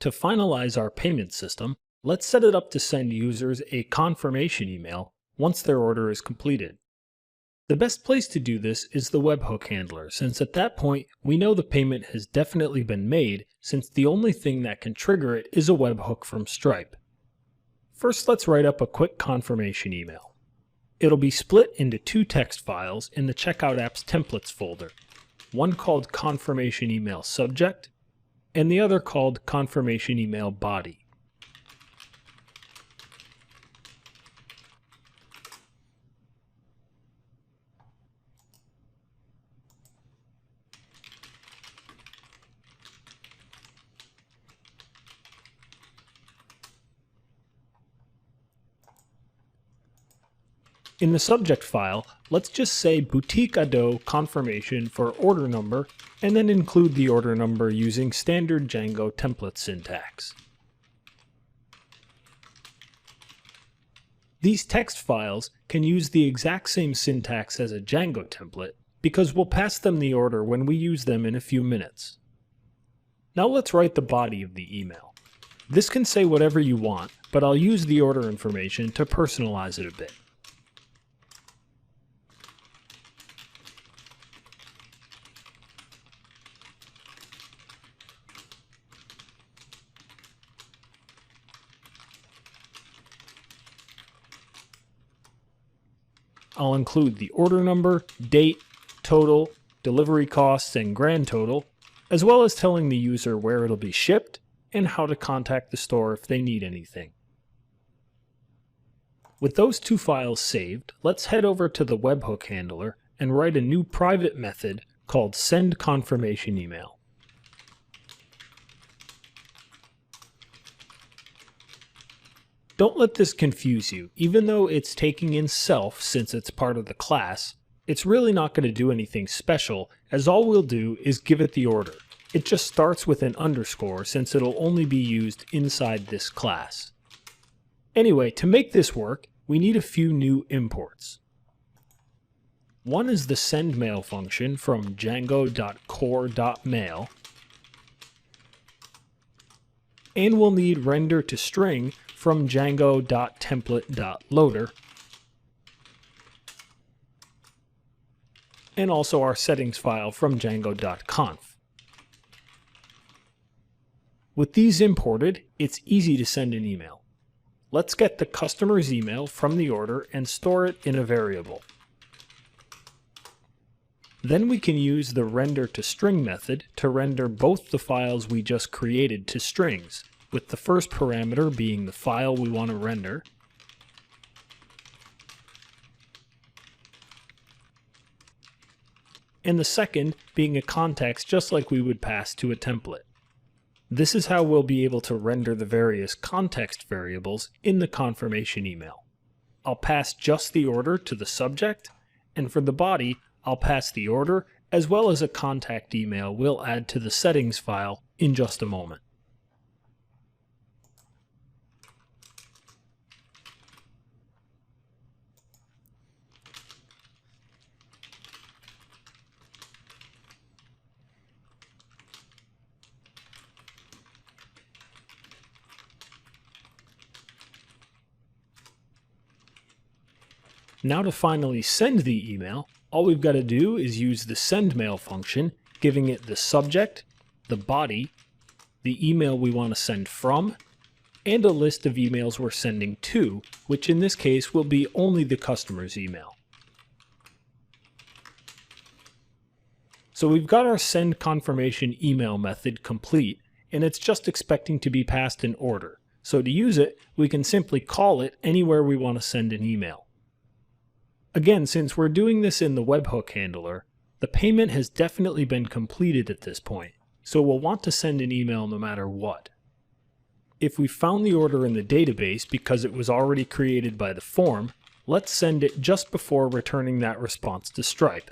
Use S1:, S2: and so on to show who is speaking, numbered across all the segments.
S1: To finalize our payment system, let's set it up to send users a confirmation email once their order is completed. The best place to do this is the webhook handler, since at that point we know the payment has definitely been made, since the only thing that can trigger it is a webhook from Stripe. First, let's write up a quick confirmation email. It'll be split into two text files in the Checkout Apps Templates folder, one called Confirmation Email Subject, and the other called Confirmation Email Body. In the subject file, let's just say Boutique Ado confirmation for order number, and then include the order number using standard Django template syntax. These text files can use the exact same syntax as a Django template, because we'll pass them the order when we use them in a few minutes. Now let's write the body of the email. This can say whatever you want, but I'll use the order information to personalize it a bit. I'll include the order number, date, total, delivery costs, and grand total, as well as telling the user where it'll be shipped and how to contact the store if they need anything. With those two files saved, let's head over to the webhook handler and write a new private method called Send Confirmation Email. Don't let this confuse you. Even though it's taking in self since it's part of the class, it's really not going to do anything special, as all we'll do is give it the order. It just starts with an underscore since it'll only be used inside this class. Anyway, to make this work, we need a few new imports. One is the sendMail function from django.core.mail, and we'll need render to string from django.template.loader, and also our settings file from django.conf. With these imported, it's easy to send an email. Let's get the customer's email from the order and store it in a variable. Then we can use the render to string method to render both the files we just created to strings, with the first parameter being the file we want to render, and the second being a context just like we would pass to a template. This is how we'll be able to render the various context variables in the confirmation email. I'll pass just the order to the subject, and for the body, I'll pass the order as well as a contact email we'll add to the settings file in just a moment. Now to finally send the email, all we've got to do is use the sendMail function, giving it the subject, the body, the email we want to send from, and a list of emails we're sending to, which in this case will be only the customer's email. So we've got our send confirmation email method complete, and it's just expecting to be passed in order. So to use it, we can simply call it anywhere we want to send an email. Again, since we're doing this in the webhook handler, the payment has definitely been completed at this point, so we'll want to send an email no matter what. If we found the order in the database because it was already created by the form, let's send it just before returning that response to Stripe.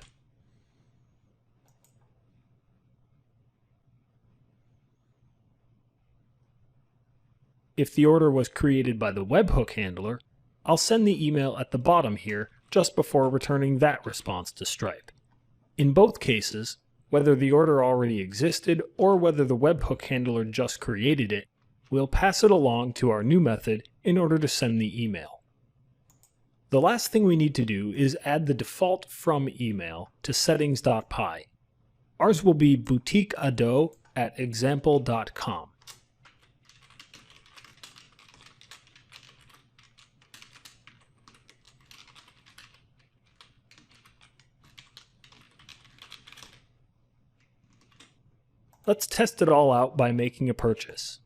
S1: If the order was created by the webhook handler, I'll send the email at the bottom here just before returning that response to Stripe. In both cases, whether the order already existed or whether the webhook handler just created it, we'll pass it along to our new method in order to send the email. The last thing we need to do is add the default from email to settings.py. Ours will be boutiqueado@example.com. Let's test it all out by making a purchase.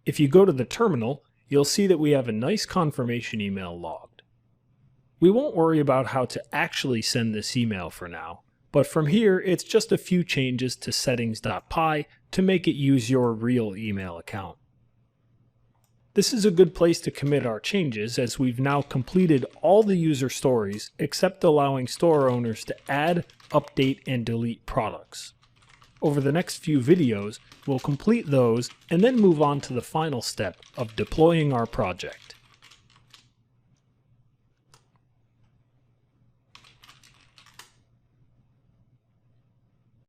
S1: If you go to the terminal, you'll see that we have a nice confirmation email logged. We won't worry about how to actually send this email for now, but from here it's just a few changes to settings.py to make it use your real email account. This is a good place to commit our changes, as we've now completed all the user stories except allowing store owners to add, update, and delete products. Over the next few videos, we'll complete those and then move on to the final step of deploying our project.